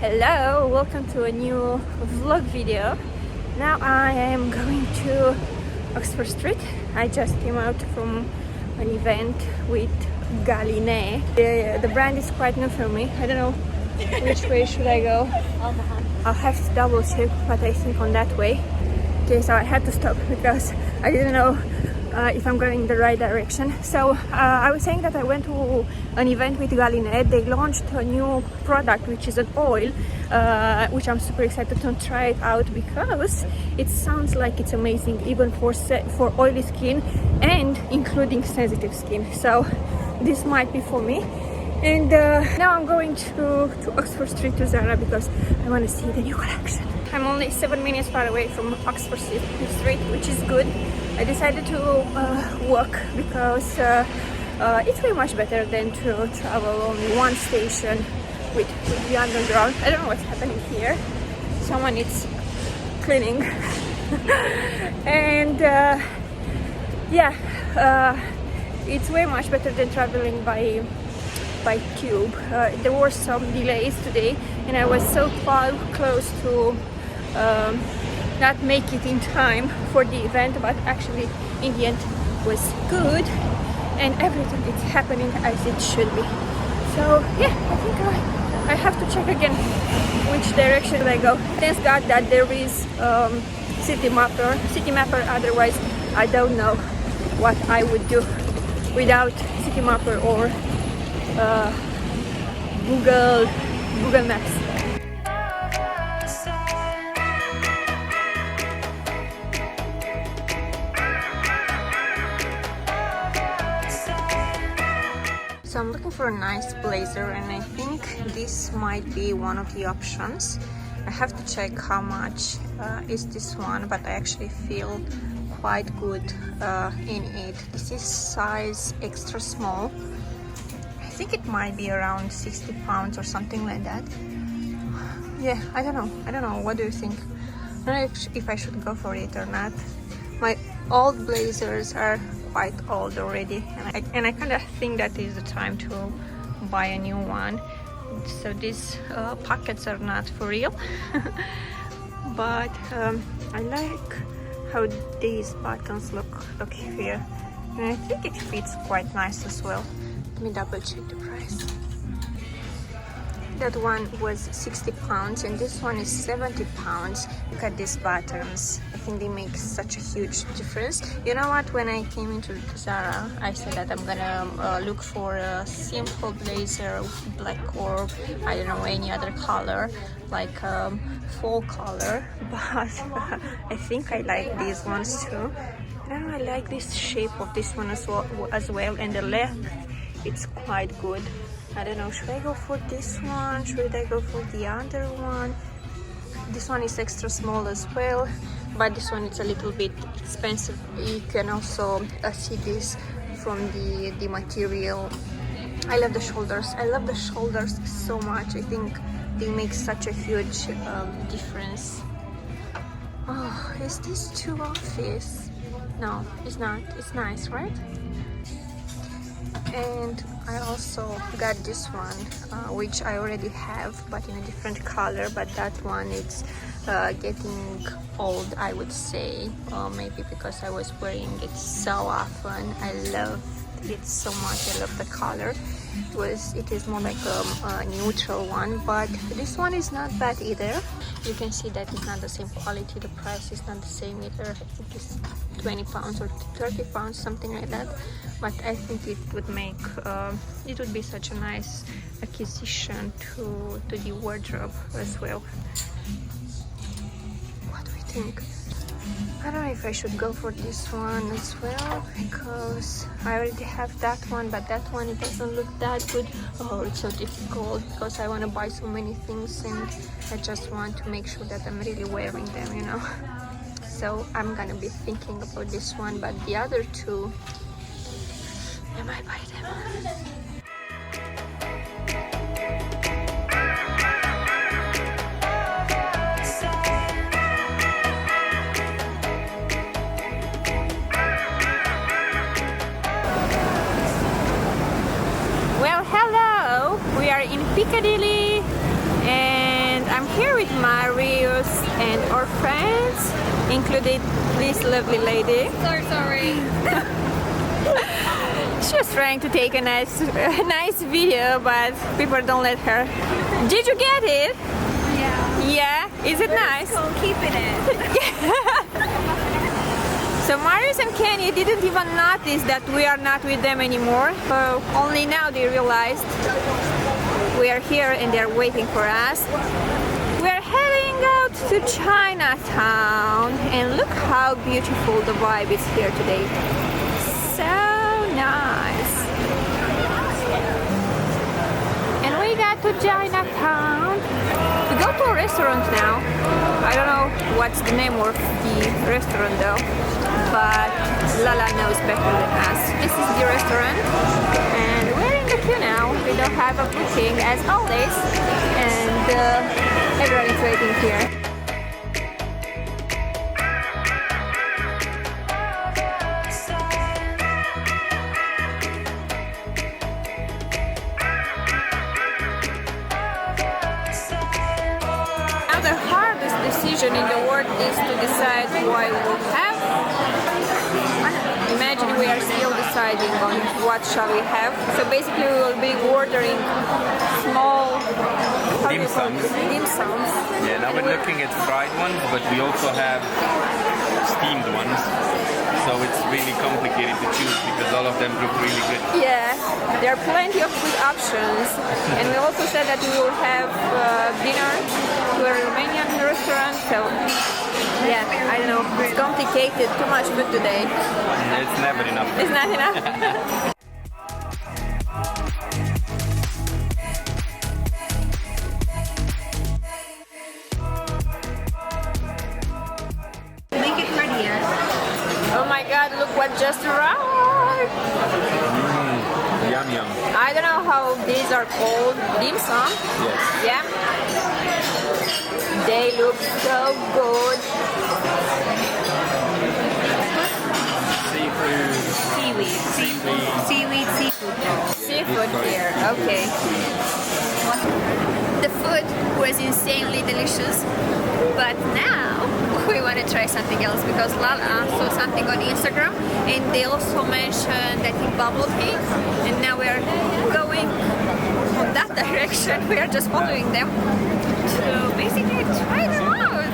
Hello, welcome to a new vlog video. Now I am going to Oxford Street. I just came out from an event with Galine. The brand is quite new for me. I don't know which way should I go. I'll have to double check, but I think on that way. Okay, so I had to stop because I didn't know if I'm going in the right direction. So I was saying that I went to an event with Galine. They launched a new product, which is an oil, which I'm super excited to try it out because it sounds like it's amazing, even for oily skin and including sensitive skin. So this might be for me. And now I'm going to Oxford Street to Zara because I want to see the new collection. I'm only 7 minutes far away from Oxford Street, which is good. I decided to walk because it's way much better than to travel only one station with the underground. I don't know what's happening here. Someone is cleaning. And it's way much better than traveling by tube. There were some delays today and I was so close to not make it in time for the event, but actually in the end was good and everything is happening as it should be. So yeah, I think I have to check again which direction I go. Thank God that there is city mapper, otherwise I don't know what I would do without city mapper or Google Maps. So I'm looking for a nice blazer and I think this might be one of the options. I have to check how much is this one, but I actually feel quite good in it. This is size extra small. I think it might be around 60 pounds or something like that. Yeah, I don't know. What do you think? I don't know if I should go for it or not. My old blazers are quite old already, and I kind of think that is the time to buy a new one. So these pockets are not for real. But I like how these buttons look here, and I think it fits quite nice as well. Let me double check the price. That one was 60 pounds and this one is 70 pounds. Look at these buttons. I think they make such a huge difference. You know what? When I came into Zara, I said that I'm gonna look for a simple blazer, black or I don't know, any other color, like fall color. But I think I like these ones too. And I like this shape of this one as well, and the length. It's quite good. I don't know, should I go for this one? Should I go for the other one? This one is extra small as well, but this one is a little bit expensive. You can also see this from the material. I love the shoulders. I love the shoulders so much. I think they make such a huge difference. Oh, is this too obvious? No, it's not. It's nice, right? And I also got this one, which I already have, but in a different color. But that one, it's getting old, I would say, maybe because I was wearing it so often. I love it so much. I love the color. It is more like a neutral one, but this one is not bad either. You can see that it's not the same quality. The price is not the same either. I think it's 20 pounds or 30 pounds, something like that. But I think it would make it would be such a nice acquisition to the wardrobe as well. What do we think? I don't know if I should go for this one as well because I already have that one, but that one, it doesn't look that good. Oh, it's so difficult because I want to buy so many things and I just want to make sure that I'm really wearing them, you know. So I'm gonna be thinking about this one, but the other two, I might buy them. Well, hello! We are in Piccadilly and here with Marius and our friends, including this lovely lady. So sorry. She was trying to take a nice video, but people don't let her. Did you get it? Yeah. Yeah? Is it nice? Cool keeping it. So Marius and Kenny didn't even notice that we are not with them anymore. Only now they realized we are here and they're waiting for us. We are heading out to Chinatown, and look how beautiful the vibe is here today. So nice. And we got to Chinatown. We go to a restaurant now. I don't know what's the name of the restaurant though, but Lala knows better than us. This is the restaurant, and we're in the queue now. We don't have a booking as always, and everyone is waiting here. The hardest decision in the world is to decide what we'll have. Imagine we are still deciding on what shall we have. So basically we will be ordering small dim sums. Dim sums. Yeah, now we're looking at fried ones, but we also have steamed ones. So it's really complicated to choose because all of them look really good. Yeah, there are plenty of good options. And we also said that we will have dinner to a Romanian restaurant. So yeah, I don't know, it's complicated, too much food today. It's never enough. It's not enough. Make it prettier. Oh my god, look what just arrived! Yum yum. I don't know how these are called. Dim sum? Yes. Yeah. They look so good. Seafood. Seaweed. Seaweed, seafood. Seafood here, okay. The food was insanely delicious, but now we want to try something else because Lala saw something on Instagram and they also mentioned I think bubble tea, and now we are going on that direction. We are just following them to basically try them out.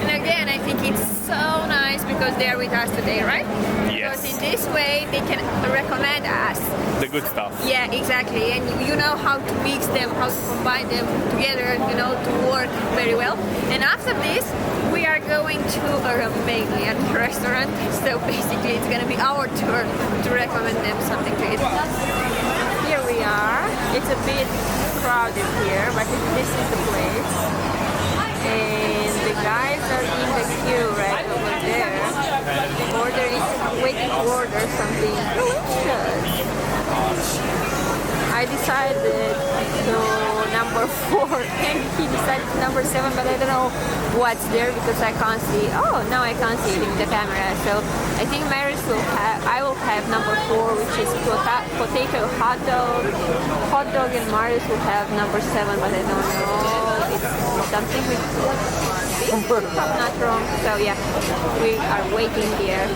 And again, I think it's so nice because they are with us today, right? Yes. Because in this way they can recommend us. The good stuff. Yeah, exactly. And you know how to mix them, how to combine them together, you know, to work very well. And after this, we are going to a Romanian restaurant. So basically, it's gonna be our turn to recommend them something to eat. Here we are. It's a bit crowded here, but this is the place. And the guys are in the queue right over there. Waiting to order something delicious. I decided to number 4 and he decided to number 7, but I don't know what's there because I can't see. Oh, now I can't see it in the camera. So I think I will have number 4, which is potato hot dog, and Marius will have number 7, but I don't know. It's something with beef, if I'm not wrong. So yeah, we are waiting here.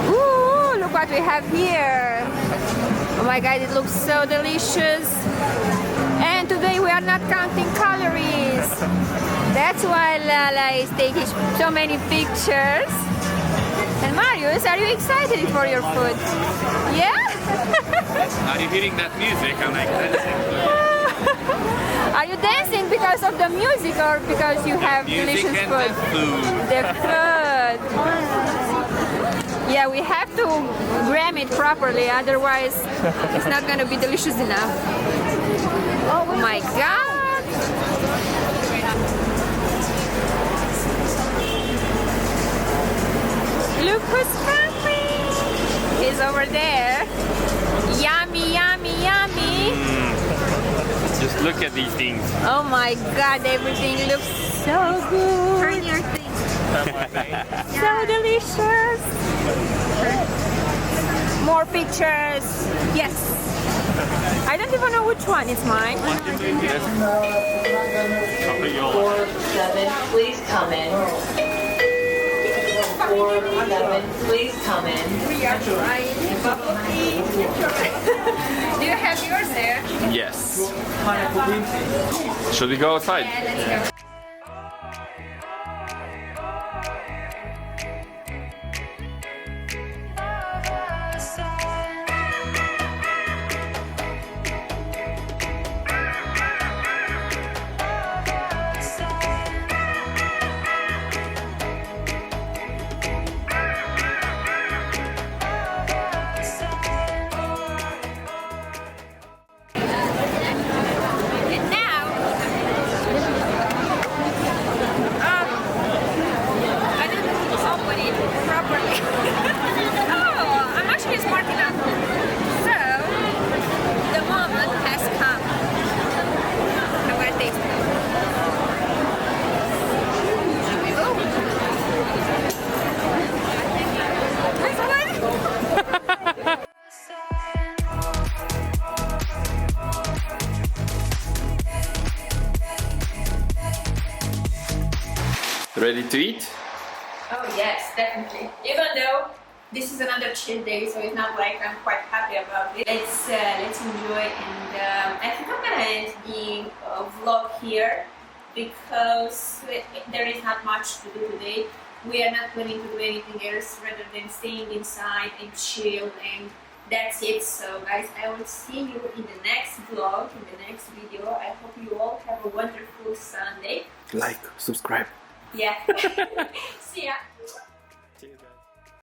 Ooh, look what we have here. Oh my god, it looks so delicious. And today we are not counting calories. That's why Lala is taking so many pictures. And Marius, are you excited for your food? Yeah? Are you hearing that music? I'm like dancing. Are you dancing because of the music or because you have Music delicious and food? the food. The food. Yeah, we have to gram it properly, otherwise it's not gonna be delicious enough. Oh my god! Look who's coming! He's over there. Yummy, yummy, yummy! Just look at these things. Oh my god, everything looks so good! Turn your thing. So delicious! More pictures! Yes! I don't even know which one is mine. 47, please come in. 47, please come in. We are trying bubble tea. Do you have yours there? Yes. Should we go outside? Yeah, let's go. And now, I didn't open it properly. Oh, I'm actually smart enough. So, the moment has come. I'm gonna taste it. Ready to eat? Oh yes, definitely. Even though this is another chill day, so it's not like I'm quite happy about it. Let's enjoy, and I think I'm gonna end the vlog here because there is not much to do today. We are not planning to do anything else rather than staying inside and chill, and that's it. So guys, I will see you in the next vlog, in the next video. I hope you all have a wonderful Sunday. Like, subscribe. Yeah. See ya.